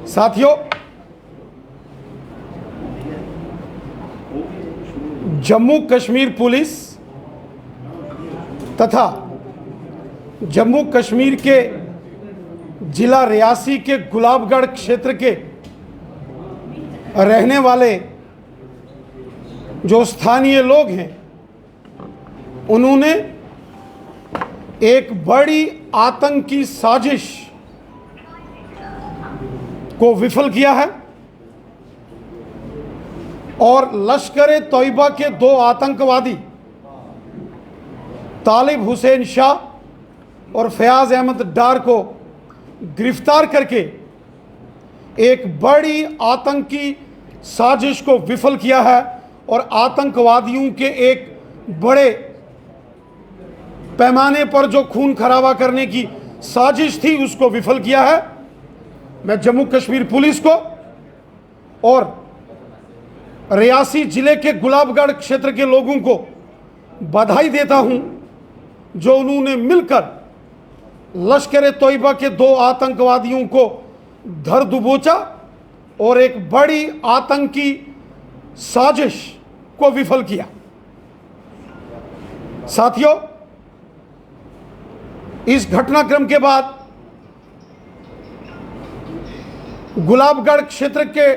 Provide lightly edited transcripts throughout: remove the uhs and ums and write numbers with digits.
साथियों, जम्मू कश्मीर पुलिस तथा जम्मू कश्मीर के जिला रियासी के गुलाबगढ़ क्षेत्र के रहने वाले जो स्थानीय लोग हैं, उन्होंने एक बड़ी आतंकी साजिश को विफल किया है और लश्कर-ए-तोयबा के दो आतंकवादी तालिब हुसैन शाह और फयाज अहमद डार को गिरफ्तार करके एक बड़ी आतंकी साजिश को विफल किया है और आतंकवादियों के एक बड़े पैमाने पर जो खून खराबा करने की साजिश थी उसको विफल किया है। मैं जम्मू कश्मीर पुलिस को और रियासी जिले के गुलाबगढ़ क्षेत्र के लोगों को बधाई देता हूं, जो उन्होंने मिलकर लश्कर-ए-तोयबा के दो आतंकवादियों को धर दबोचा और एक बड़ी आतंकी साजिश को विफल किया। साथियों, इस घटनाक्रम के बाद गुलाबगढ़ क्षेत्र के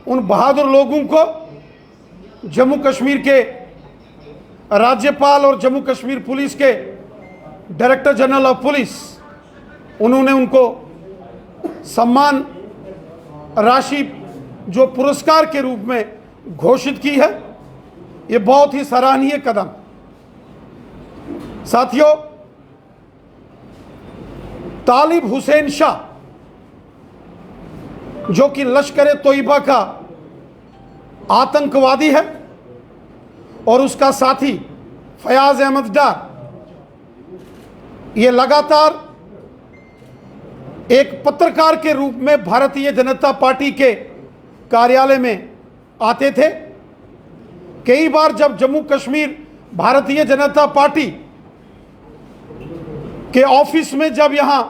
उन बहादुर लोगों को जम्मू कश्मीर के राज्यपाल और जम्मू कश्मीर पुलिस के डायरेक्टर जनरल ऑफ पुलिस, उन्होंने उनको सम्मान राशि जो पुरस्कार के रूप में घोषित की है। ये बहुत ही सराहनीय कदम। साथियों, तालिब हुसैन शाह जो कि लश्कर-ए-तोयबा का आतंकवादी है और उसका साथी फयाज अहमद डार, ये लगातार एक पत्रकार के रूप में भारतीय जनता पार्टी के कार्यालय में आते थे। कई बार जब जम्मू कश्मीर भारतीय जनता पार्टी के ऑफिस में जब यहां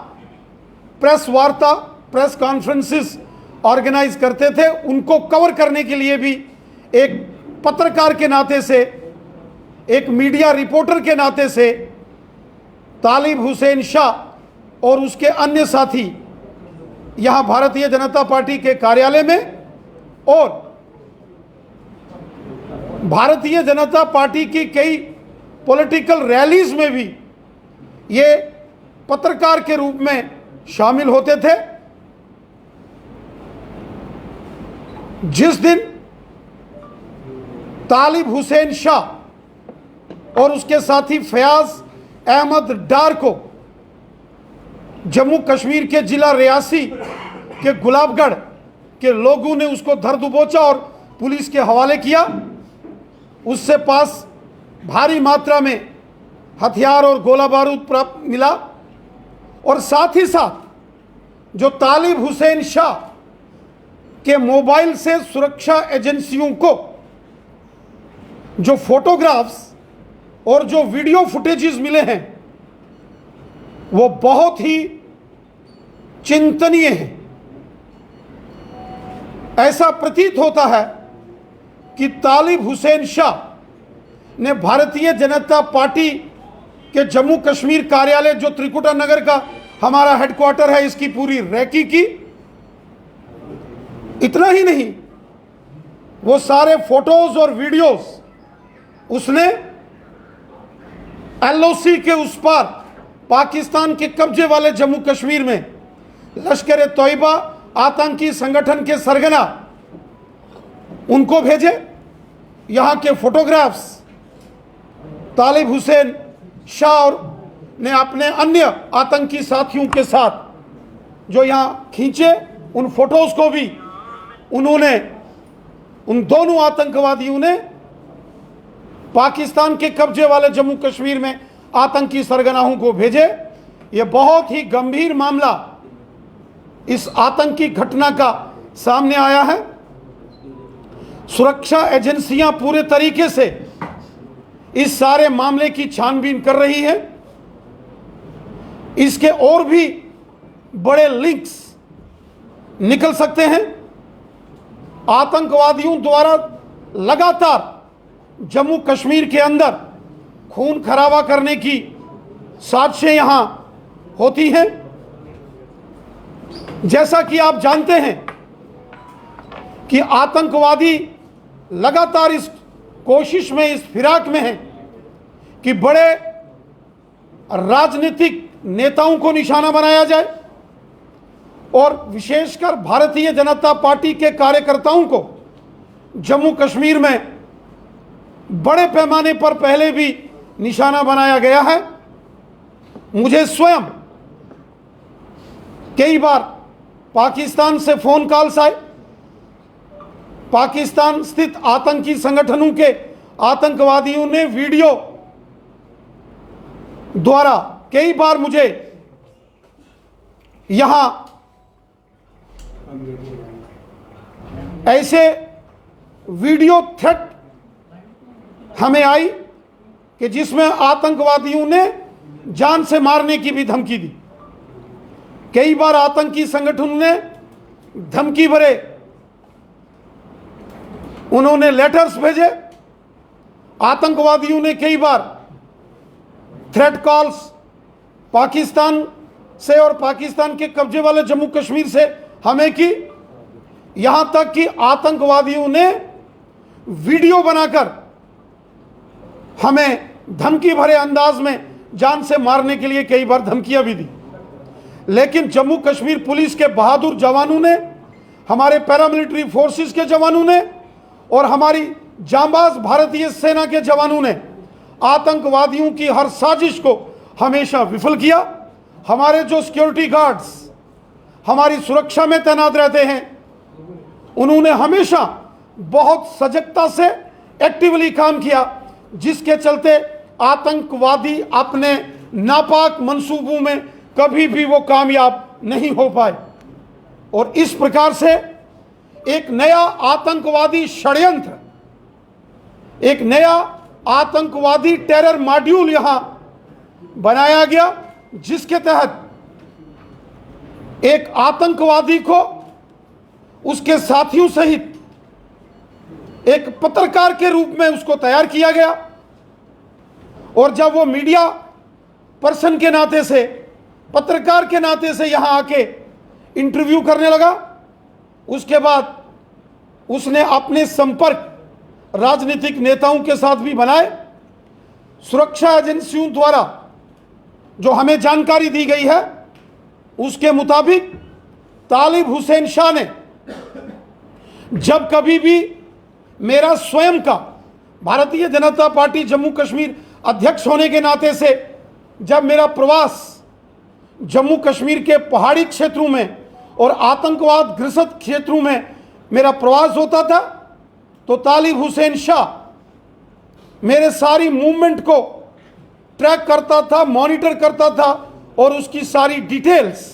प्रेस वार्ता, प्रेस कॉन्फ्रेंसेस ऑर्गेनाइज करते थे, उनको कवर करने के लिए भी एक पत्रकार के नाते से, एक मीडिया रिपोर्टर के नाते से तालिब हुसैन शाह और उसके अन्य साथी यहां भारतीय जनता पार्टी के कार्यालय में और भारतीय जनता पार्टी की कई पॉलिटिकल रैलीज में भी ये पत्रकार के रूप में शामिल होते थे। जिस दिन तालिब हुसैन शाह और उसके साथी फयाज अहमद डार को जम्मू कश्मीर के जिला रियासी के गुलाबगढ़ के लोगों ने उसको धर दबोचा और पुलिस के हवाले किया, उससे पास भारी मात्रा में हथियार और गोला बारूद प्राप्त मिला और साथ ही साथ जो तालिब हुसैन शाह के मोबाइल से सुरक्षा एजेंसियों को जो फोटोग्राफ्स और जो वीडियो फुटेजेस मिले हैं वो बहुत ही चिंतनीय हैं। ऐसा प्रतीत होता है कि तालिब हुसैन शाह ने भारतीय जनता पार्टी के जम्मू कश्मीर कार्यालय, जो त्रिकुटा नगर का हमारा हेडक्वार्टर है, इसकी पूरी रैकी की। इतना ही नहीं, वो सारे फोटोज और वीडियोस उसने एलओसी के उस पार पाकिस्तान के कब्जे वाले जम्मू कश्मीर में लश्कर-ए-तोयबा आतंकी संगठन के सरगना उनको भेजे। यहां के फोटोग्राफ्स तालिब हुसैन शाह ने अपने अन्य आतंकी साथियों के साथ जो यहां खींचे, उन फोटोज को भी उन्होंने, उन दोनों आतंकवादियों ने पाकिस्तान के कब्जे वाले जम्मू कश्मीर में आतंकी सरगनाओं को भेजे। यह बहुत ही गंभीर मामला इस आतंकी घटना का सामने आया है। सुरक्षा एजेंसियां पूरे तरीके से इस सारे मामले की छानबीन कर रही है। इसके और भी बड़े लिंक्स निकल सकते हैं। आतंकवादियों द्वारा लगातार जम्मू कश्मीर के अंदर खून खराबा करने की साजिशें यहां होती हैं। जैसा कि आप जानते हैं कि आतंकवादी लगातार इस कोशिश में, इस फिराक में हैं कि बड़े राजनीतिक नेताओं को निशाना बनाया जाए और विशेषकर भारतीय जनता पार्टी के कार्यकर्ताओं को जम्मू कश्मीर में बड़े पैमाने पर पहले भी निशाना बनाया गया है। मुझे स्वयं कई बार पाकिस्तान से फोन कॉल्स आए। पाकिस्तान स्थित आतंकी संगठनों के आतंकवादियों ने वीडियो द्वारा कई बार मुझे यहां ऐसे वीडियो थ्रेट हमें आई कि जिसमें आतंकवादियों ने जान से मारने की भी धमकी दी। कई बार आतंकी संगठनों ने धमकी भरे उन्होंने लेटर्स भेजे। आतंकवादियों ने कई बार थ्रेट कॉल्स पाकिस्तान से और पाकिस्तान के कब्जे वाले जम्मू कश्मीर से हमें की। यहां तक कि आतंकवादियों ने वीडियो बनाकर हमें धमकी भरे अंदाज में जान से मारने के लिए कई बार धमकियां भी दी। लेकिन जम्मू कश्मीर पुलिस के बहादुर जवानों ने, हमारे पैरामिलिट्री फोर्सेस के जवानों ने और हमारी जांबाज भारतीय सेना के जवानों ने आतंकवादियों की हर साजिश को हमेशा विफल किया। हमारे जो सिक्योरिटी गार्ड्स हमारी सुरक्षा में तैनात रहते हैं, उन्होंने हमेशा बहुत सजगता से एक्टिवली काम किया, जिसके चलते आतंकवादी अपने नापाक मंसूबों में कभी भी वो कामयाब नहीं हो पाए। और इस प्रकार से एक नया आतंकवादी षड्यंत्र, एक नया आतंकवादी टेरर मॉड्यूल यहां बनाया गया, जिसके तहत एक आतंकवादी को उसके साथियों सहित एक पत्रकार के रूप में उसको तैयार किया गया। और जब वो मीडिया पर्सन के नाते से, पत्रकार के नाते से यहां आके इंटरव्यू करने लगा, उसके बाद उसने अपने संपर्क राजनीतिक नेताओं के साथ भी बनाए। सुरक्षा एजेंसियों द्वारा जो हमें जानकारी दी गई है, उसके मुताबिक तालिब हुसैन शाह ने जब कभी भी मेरा स्वयं का भारतीय जनता पार्टी जम्मू कश्मीर अध्यक्ष होने के नाते से जब मेरा प्रवास जम्मू कश्मीर के पहाड़ी क्षेत्रों में और आतंकवाद ग्रस्त क्षेत्रों में मेरा प्रवास होता था, तो तालिब हुसैन शाह मेरे सारी मूवमेंट को ट्रैक करता था, मॉनिटर करता था और उसकी सारी डिटेल्स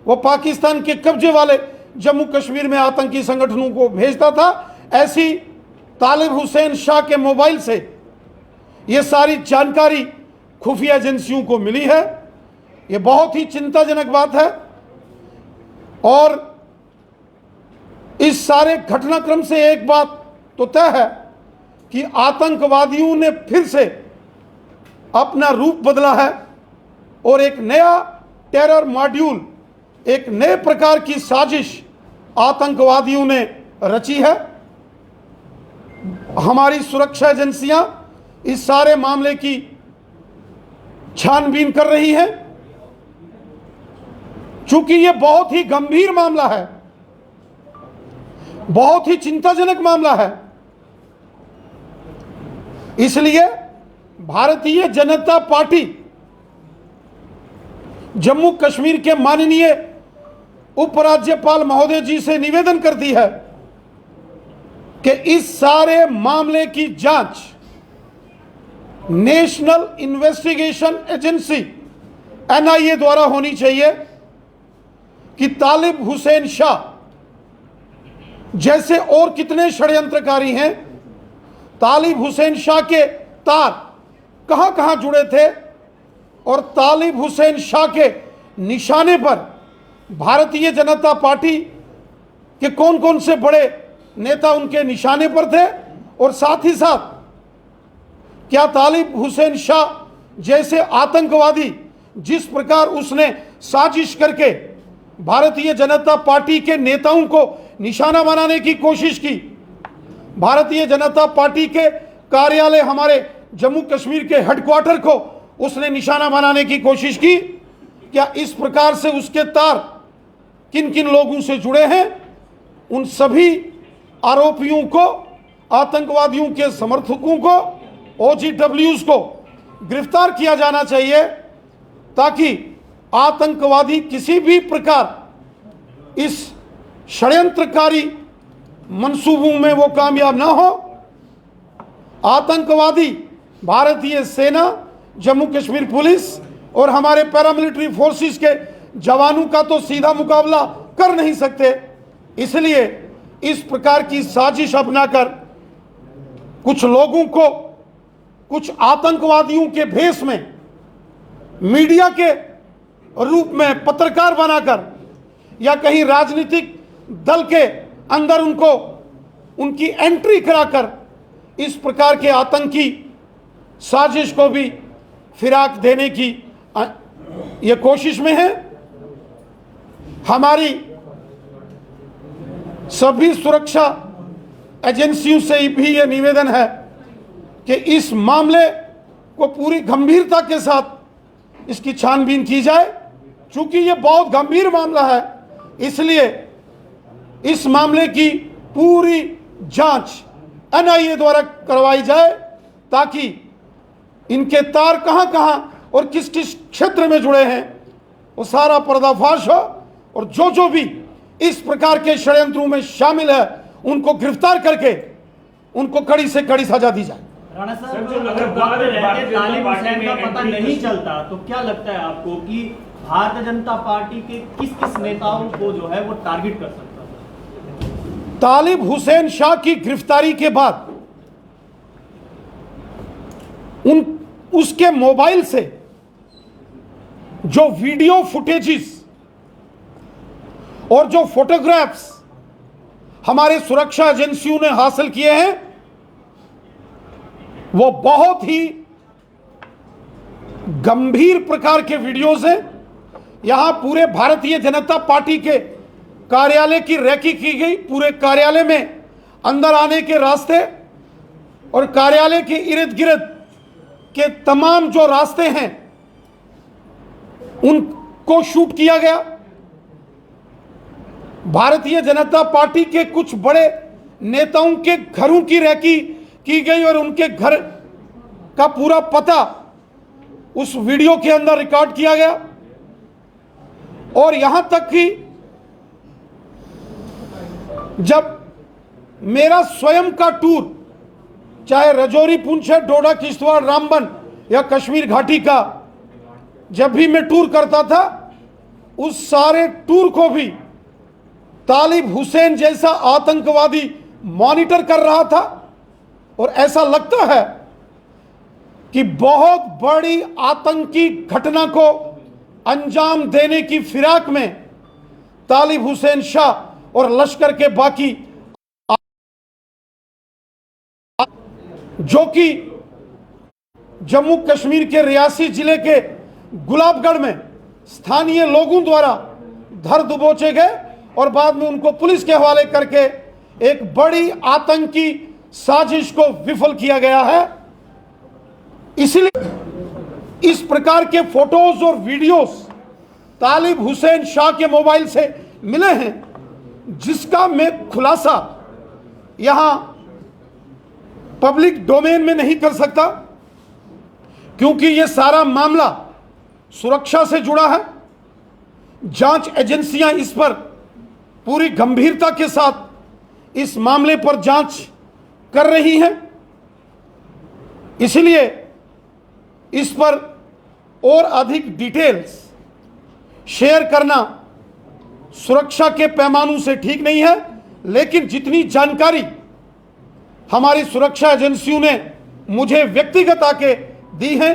वो पाकिस्तान के कब्जे वाले जम्मू कश्मीर में आतंकी संगठनों को भेजता था। ऐसी तालिब हुसैन शाह के मोबाइल से ये सारी जानकारी खुफिया एजेंसियों को मिली है। ये बहुत ही चिंताजनक बात है। और इस सारे घटनाक्रम से एक बात तो तय है कि आतंकवादियों ने फिर से अपना रूप बदला है और एक नया टेरर मॉड्यूल, एक नए प्रकार की साजिश आतंकवादियों ने रची है। हमारी सुरक्षा एजेंसियां इस सारे मामले की छानबीन कर रही हैं। चूंकि यह बहुत ही गंभीर मामला है, बहुत ही चिंताजनक मामला है, इसलिए भारतीय जनता पार्टी जम्मू कश्मीर के माननीय उपराज्यपाल महोदय जी से निवेदन करती है कि इस सारे मामले की जांच नेशनल इन्वेस्टिगेशन एजेंसी एनआईए द्वारा होनी चाहिए कि तालिब हुसैन शाह जैसे और कितने षड्यंत्रकारी हैं, तालिब हुसैन शाह के तार कहां कहां जुड़े थे और तालिब हुसैन शाह के निशाने पर भारतीय जनता पार्टी के कौन कौन से बड़े नेता उनके निशाने पर थे, और साथ ही साथ क्या तालिब हुसैन शाह जैसे आतंकवादी जिस प्रकार उसने साजिश करके भारतीय जनता पार्टी के नेताओं को निशाना बनाने की कोशिश की, भारतीय जनता पार्टी के कार्यालय हमारे जम्मू कश्मीर के हेडक्वार्टर को उसने निशाना बनाने की कोशिश की, क्या इस प्रकार से उसके तार किन किन लोगों से जुड़े हैं, उन सभी आरोपियों को, आतंकवादियों के समर्थकों को, OGWs को गिरफ्तार किया जाना चाहिए, ताकि आतंकवादी किसी भी प्रकार इस षड्यंत्रकारी मंसूबों में वो कामयाब ना हो। आतंकवादी भारतीय सेना, जम्मू कश्मीर पुलिस और हमारे पैरामिलिट्री फोर्सेस के जवानों का तो सीधा मुकाबला कर नहीं सकते, इसलिए इस प्रकार की साजिश अपनाकर कुछ लोगों को कुछ आतंकवादियों के भेष में मीडिया के रूप में पत्रकार बनाकर या कहीं राजनीतिक दल के अंदर उनकी एंट्री कराकर इस प्रकार के आतंकी साजिश को भी फिराक देने की ये कोशिश में है। हमारी सभी सुरक्षा एजेंसियों से भी ये निवेदन है कि इस मामले को पूरी गंभीरता के साथ इसकी छानबीन की जाए। चूंकि ये बहुत गंभीर मामला है, इसलिए इस मामले की पूरी जांच NIA द्वारा करवाई जाए, ताकि इनके तार कहां कहां और किस किस क्षेत्र में जुड़े हैं वो सारा पर्दाफाश हो, और जो भी इस प्रकार के षड्यंत्रों में शामिल है उनको गिरफ्तार करके उनको कड़ी से कड़ी सजा दी जाए। राणा साहब, अगर वक्त रहते तालिब हुसैन का पता नहीं चलता तो क्या लगता है आपको कि भारतीय जनता पार्टी के किस किस नेताओं को जो है वो टारगेट कर सकता था? तालिब हुसैन शाह की गिरफ्तारी के बाद उसके मोबाइल से जो वीडियो फुटेजेस और जो फोटोग्राफ्स हमारे सुरक्षा एजेंसियों ने हासिल किए हैं, वो बहुत ही गंभीर प्रकार के वीडियोस हैं। यहां पूरे भारतीय जनता पार्टी के कार्यालय की रैकी की गई, पूरे कार्यालय में अंदर आने के रास्ते और कार्यालय के इर्द गिर्द के तमाम जो रास्ते हैं उनको शूट किया गया। भारतीय जनता पार्टी के कुछ बड़े नेताओं के घरों की रैकी की गई और उनके घर का पूरा पता उस वीडियो के अंदर रिकॉर्ड किया गया। और यहां तक कि जब मेरा स्वयं का टूर, चाहे रजौरी, पुंछ, डोडा, किश्तवाड़, रामबन या कश्मीर घाटी का जब भी मैं टूर करता था, उस सारे टूर को भी तालिब हुसैन जैसा आतंकवादी मॉनिटर कर रहा था। और ऐसा लगता है कि बहुत बड़ी आतंकी घटना को अंजाम देने की फिराक में तालिब हुसैन शाह और लश्कर के बाकी जो कि जम्मू कश्मीर के रियासी जिले के गुलाबगढ़ में स्थानीय लोगों द्वारा धर दबोचे गए और बाद में उनको पुलिस के हवाले करके एक बड़ी आतंकी साजिश को विफल किया गया है। इसलिए इस प्रकार के फोटोज और वीडियोस तालिब हुसैन शाह के मोबाइल से मिले हैं, जिसका मैं खुलासा यहां पब्लिक डोमेन में नहीं कर सकता, क्योंकि यह सारा मामला सुरक्षा से जुड़ा है। जांच एजेंसियां इस पर पूरी गंभीरता के साथ इस मामले पर जांच कर रही हैं, इसलिए इस पर और अधिक डिटेल्स शेयर करना सुरक्षा के पैमानों से ठीक नहीं है। लेकिन जितनी जानकारी हमारी सुरक्षा एजेंसियों ने मुझे व्यक्तिगत आके दी है,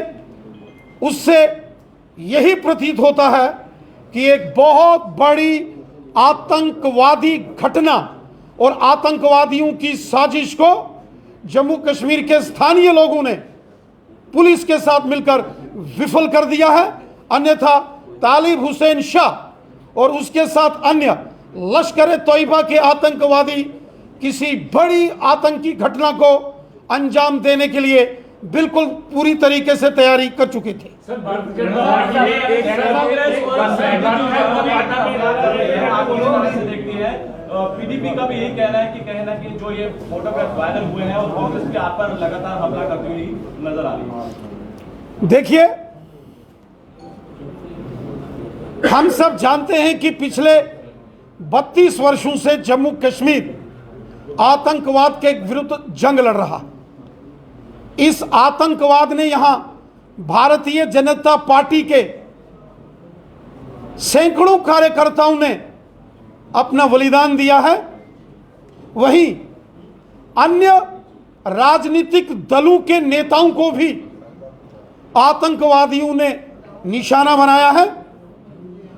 उससे यही प्रतीत होता है कि एक बहुत बड़ी आतंकवादी घटना और आतंकवादियों की साजिश को जम्मू कश्मीर के स्थानीय लोगों ने पुलिस के साथ मिलकर विफल कर दिया है। अन्यथा तालिब हुसैन शाह और उसके साथ अन्य लश्कर तोयबा के आतंकवादी किसी बड़ी आतंकी घटना को अंजाम देने के लिए बिल्कुल पूरी तरीके से तैयारी कर चुके थे। पीडीपी का भी यही कहना है कि कि जो ये फोटोग्राफ वायरल हुए हैं और कांग्रेस के आप पर लगातार हमला करती हुई नजर आ रही है। देखिए, हम सब जानते हैं कि पिछले 32 वर्षों से जम्मू कश्मीर आतंकवाद के विरुद्ध जंग लड़ रहा। इस आतंकवाद ने यहां भारतीय जनता पार्टी के सैकड़ों कार्यकर्ताओं ने अपना बलिदान दिया है। वहीं अन्य राजनीतिक दलों के नेताओं को भी आतंकवादियों ने निशाना बनाया है।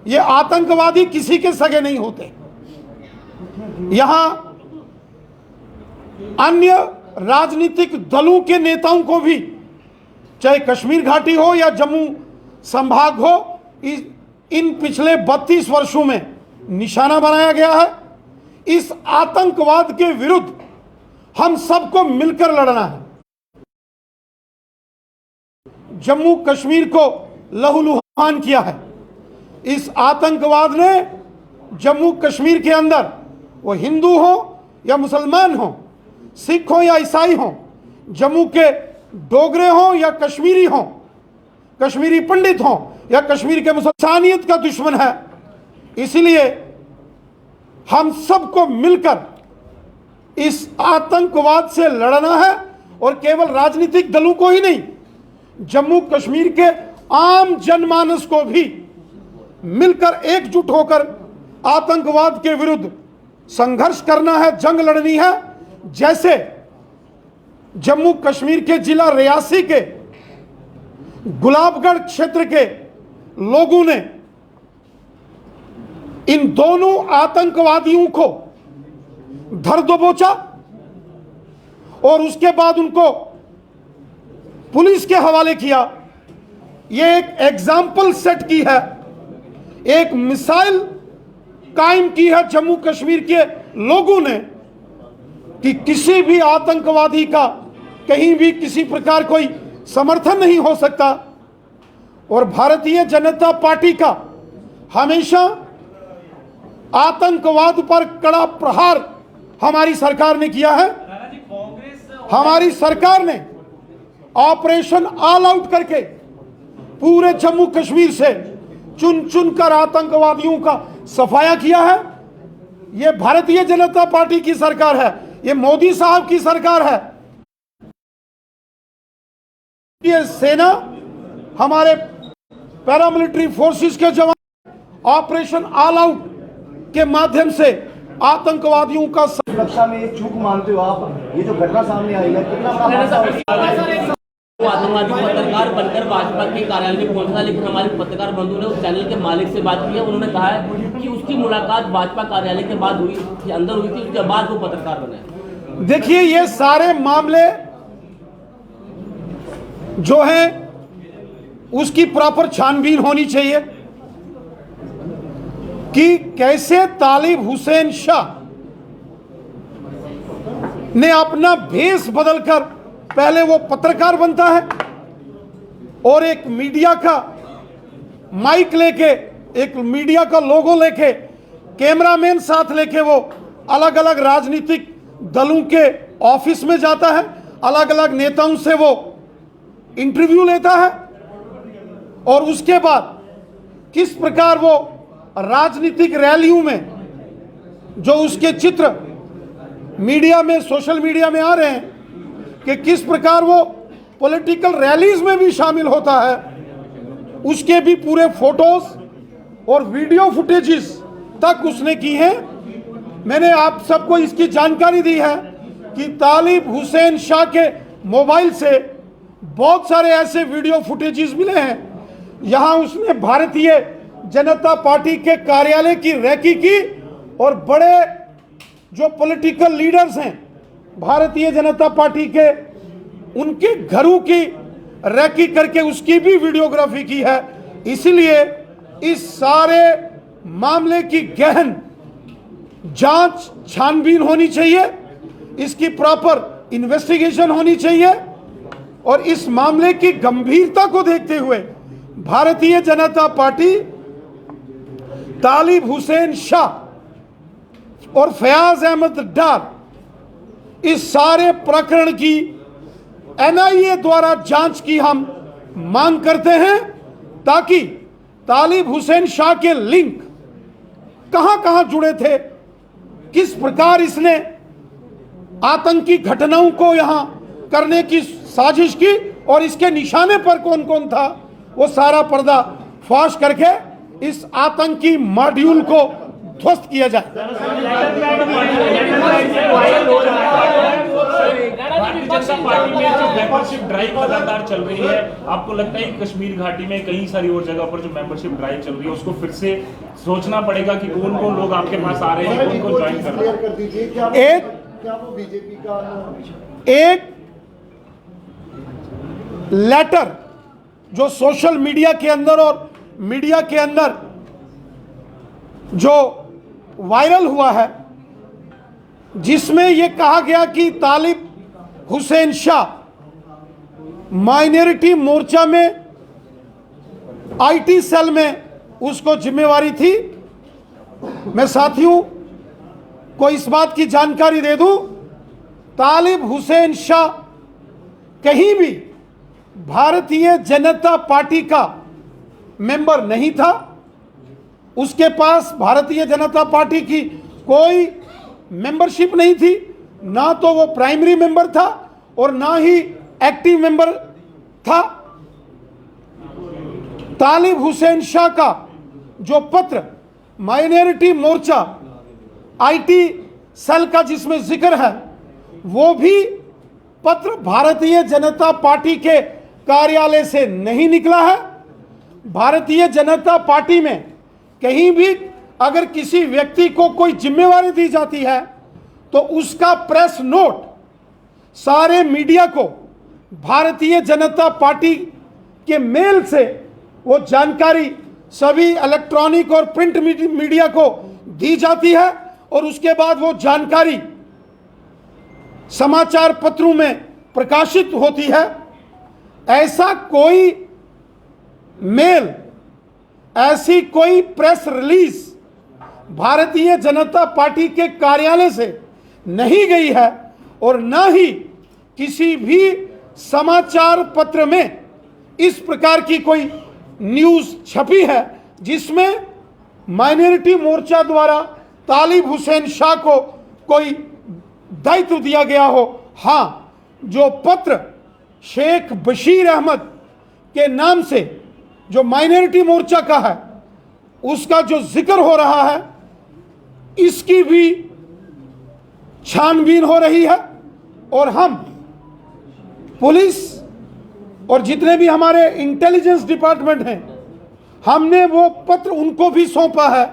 ये आतंकवादी किसी के सगे नहीं होते। यहां अन्य राजनीतिक दलों के नेताओं को भी, चाहे कश्मीर घाटी हो या जम्मू संभाग हो, इन पिछले 32 वर्षों में निशाना बनाया गया है। इस आतंकवाद के विरुद्ध हम सबको मिलकर लड़ना है। जम्मू कश्मीर को लहूलुहान किया है इस आतंकवाद ने। जम्मू कश्मीर के अंदर वो हिंदू हो या मुसलमान हो, सिख हो या ईसाई हो, जम्मू के डोगरे हो या कश्मीरी हो, कश्मीरी पंडित हो या कश्मीर के मुसलमानियत का दुश्मन है। इसलिए हम सबको मिलकर इस आतंकवाद से लड़ना है और केवल राजनीतिक दलों को ही नहीं, जम्मू कश्मीर के आम जनमानस को भी मिलकर एकजुट होकर आतंकवाद के विरुद्ध संघर्ष करना है, जंग लड़नी है। जैसे जम्मू कश्मीर के जिला रियासी के गुलाबगढ़ क्षेत्र के लोगों ने इन दोनों आतंकवादियों को धर दबोचा और उसके बाद उनको पुलिस के हवाले किया। यह एक एग्जाम्पल सेट की है, एक मिसाइल कायम की है जम्मू कश्मीर के लोगों ने कि किसी भी आतंकवादी का कहीं भी किसी प्रकार कोई समर्थन नहीं हो सकता। और भारतीय जनता पार्टी का हमेशा आतंकवाद पर कड़ा प्रहार हमारी सरकार ने किया है। हमारी सरकार ने ऑपरेशन ऑल आउट करके पूरे जम्मू कश्मीर से चुन चुनकर आतंकवादियों का सफाया किया है। यह भारतीय जनता पार्टी की सरकार है, ये मोदी साहब की सरकार है। ये सेना, हमारे पैरामिलिट्री फोर्सेस के जवान ऑपरेशन ऑल आउट के माध्यम से आतंकवादियों का सुरक्षा में एक चूक मानते हो आप? ये जो घटना सामने आई है कितना बड़ा आतंकवादी पत्रकार बनकर भाजपा के कार्यालय में पहुंचा, लेकिन हमारे पत्रकार बंधु ने उस चैनल के मालिक से बात की है। उन्होंने कहा है कि उसकी मुलाकात भाजपा कार्यालय के बाद हुई थी, अंदर हुई थी, उसके बाद वो पत्रकार बने। देखिए, ये सारे मामले जो हैं उसकी प्रॉपर छानबीन होनी चाहिए कि कैसे तालिब हुसैन शाह ने अपना भेष बदलकर पहले वो पत्रकार बनता है और एक मीडिया का माइक लेके, एक मीडिया का लोगो लेके, कैमरामैन साथ लेके वो अलग अलग राजनीतिक दलों के ऑफिस में जाता है, अलग अलग नेताओं से वो इंटरव्यू लेता है और उसके बाद किस प्रकार वो राजनीतिक रैलियों में जो उसके चित्र मीडिया में, सोशल मीडिया में आ रहे हैं कि किस प्रकार वो पॉलिटिकल रैलीज में भी शामिल होता है, उसके भी पूरे फोटोज और वीडियो फुटेजेस तक उसने की हैं। मैंने आप सबको इसकी जानकारी दी है कि तालिब हुसैन शाह के मोबाइल से बहुत सारे ऐसे वीडियो फुटेजेस मिले हैं। यहाँ उसने भारतीय जनता पार्टी के कार्यालय की रैकी की और बड़े जो पॉलिटिकल लीडर्स हैं भारतीय जनता पार्टी के, उनके घरों की रैकी करके उसकी भी वीडियोग्राफी की है। इसलिए इस सारे मामले की गहन जांच छानबीन होनी चाहिए, इसकी प्रॉपर इन्वेस्टिगेशन होनी चाहिए और इस मामले की गंभीरता को देखते हुए भारतीय जनता पार्टी तालिब हुसैन शाह और फयाज अहमद डार इस सारे प्रकरण की एनआईए द्वारा जांच की हम मांग करते हैं, ताकि तालिब हुसैन शाह के लिंक कहां कहां जुड़े थे, किस प्रकार इसने आतंकी घटनाओं को यहां करने की साजिश की और इसके निशाने पर कौन कौन था, वो सारा पर्दा फाश करके इस आतंकी मॉड्यूल को ध्वस्त किया जाए। भारतीय जनता पार्टी में जो मेंबरशिप ड्राइव लगातार चल रही है, आपको लगता है कि कश्मीर घाटी में कई सारी और जगह पर जो मेंबरशिप ड्राइव चल रही है उसको फिर से सोचना पड़ेगा कि कौन कौन लोग आपके पास आ रहे हैं, कौन कौन ज्वाइन कर रहे हैं? क्या वो बीजेपी का एक लेटर जो सोशल मीडिया के अंदर और मीडिया के अंदर जो वायरल हुआ है, जिसमें यह कहा गया कि तालिब हुसैन शाह माइनॉरिटी मोर्चा में आईटी सेल में उसको जिम्मेवारी थी। मैं साथियों को इस बात की जानकारी दे दूं, तालिब हुसैन शाह कहीं भी भारतीय जनता पार्टी का मेंबर नहीं था। उसके पास भारतीय जनता पार्टी की कोई मेंबरशिप नहीं थी, ना तो वो प्राइमरी मेंबर था और ना ही एक्टिव मेंबर था। तालिब हुसैन शाह का जो पत्र माइनॉरिटी मोर्चा आईटी सेल का जिसमें जिक्र है, वो भी पत्र भारतीय जनता पार्टी के कार्यालय से नहीं निकला है। भारतीय जनता पार्टी में कहीं भी अगर किसी व्यक्ति को कोई जिम्मेवारी दी जाती है तो उसका प्रेस नोट सारे मीडिया को भारतीय जनता पार्टी के मेल से वो जानकारी सभी इलेक्ट्रॉनिक और प्रिंट मीडिया को दी जाती है और उसके बाद वो जानकारी समाचार पत्रों में प्रकाशित होती है। ऐसा कोई मेल, ऐसी कोई press release Bharatiya Janata party के कार्यालय से नहीं गई है और न ही किसी भी समाचार पत्र में इस प्रकार की कोई न्यूज़ छपी है जिसमें माइनॉरिटी मोर्चा द्वारा तालिब हुसैन शाह को कोई दायित्व दिया गया हो। हाँ, जो पत्र शेख बशीर अहमद के नाम से जो माइनॉरिटी मोर्चा का है, उसका जो जिक्र हो रहा है, इसकी भी छानबीन हो रही है और हम पुलिस और जितने भी हमारे इंटेलिजेंस डिपार्टमेंट हैं, हमने वो पत्र उनको भी सौंपा है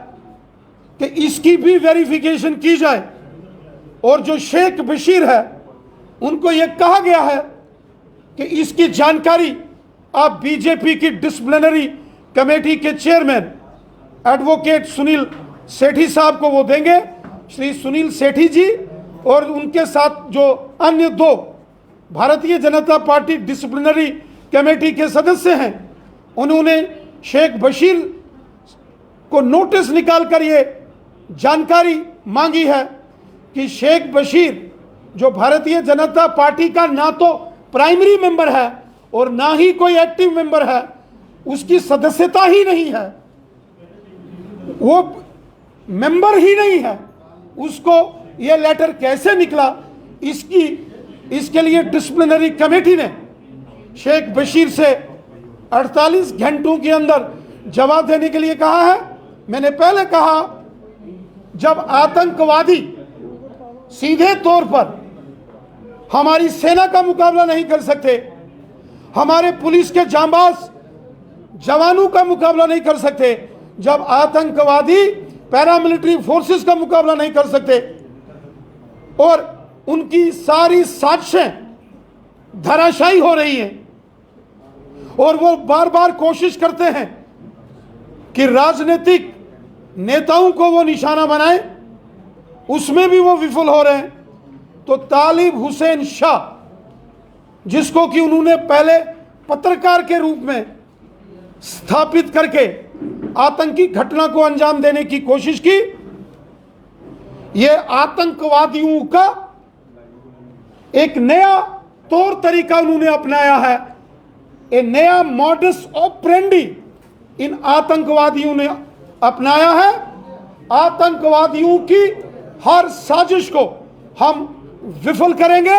कि इसकी भी वेरिफिकेशन की जाए। और जो शेख बशीर है, उनको ये कहा गया है कि इसकी जानकारी आप बीजेपी की डिसिप्लिनरी कमेटी के चेयरमैन एडवोकेट सुनील सेठी साहब को वो देंगे। श्री सुनील सेठी जी और उनके साथ जो अन्य दो Bharatiya Janata party disciplinary committee के सदस्य हैं, उन्होंने शेख बशीर को नोटिस निकालकर ये जानकारी मांगी है कि शेख बशीर जो भारतीय जनता पार्टी का ना तो प्राइमरी मेंबर है और ना ही कोई एक्टिव मेंबर है, उसकी सदस्यता ही नहीं है, वो मेंबर ही नहीं है, उसको ये लेटर कैसे निकला, इसके लिए डिसिप्लिनरी कमेटी ने शेख बशीर से 48 घंटों के अंदर जवाब देने के लिए कहा है। मैंने पहले कहा, जब आतंकवादी सीधे तौर पर हमारी सेना का मुकाबला नहीं कर सकते, हमारे पुलिस के जांबाज जवानों का मुकाबला नहीं कर सकते, जब आतंकवादी पैरामिलिट्री फोर्सेस का मुकाबला नहीं कर सकते और उनकी सारी साजिशें धराशायी हो रही हैं और वो बार बार कोशिश करते हैं कि राजनीतिक नेताओं को वो निशाना बनाए, उसमें भी वो विफल हो रहे हैं। तो तालिब हुसैन शाह, जिसको कि उन्होंने पहले पत्रकार के रूप में स्थापित करके आतंकी घटना को अंजाम देने की कोशिश की, ये आतंकवादियों का एक नया तौर तरीका उन्होंने अपनाया है, एक नया मॉडस ऑपरेंडी इन आतंकवादियों ने अपनाया है। आतंकवादियों की हर साजिश को हम विफल करेंगे।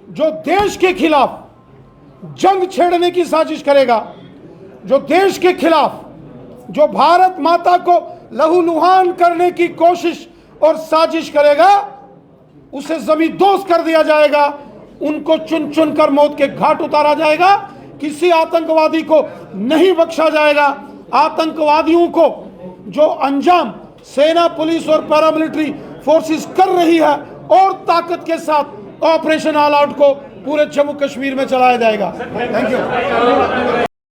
जो देश के खिलाफ जंग छेड़ने की साजिश करेगा, जो देश के खिलाफ, जो भारत माता को लहूलुहान करने की कोशिश और साजिश करेगा, उसे जमींदोज कर दिया जाएगा, उनको चुन चुन कर मौत के घाट उतारा जाएगा। किसी आतंकवादी को नहीं बख्शा जाएगा। आतंकवादियों को जो अंजाम सेना, पुलिस और पैरामिलिट्री फोर्सेस कर रही है और ताकत के साथ ऑपरेशन ऑल आउट को पूरे जम्मू कश्मीर में चलाया जाएगा। Thank you.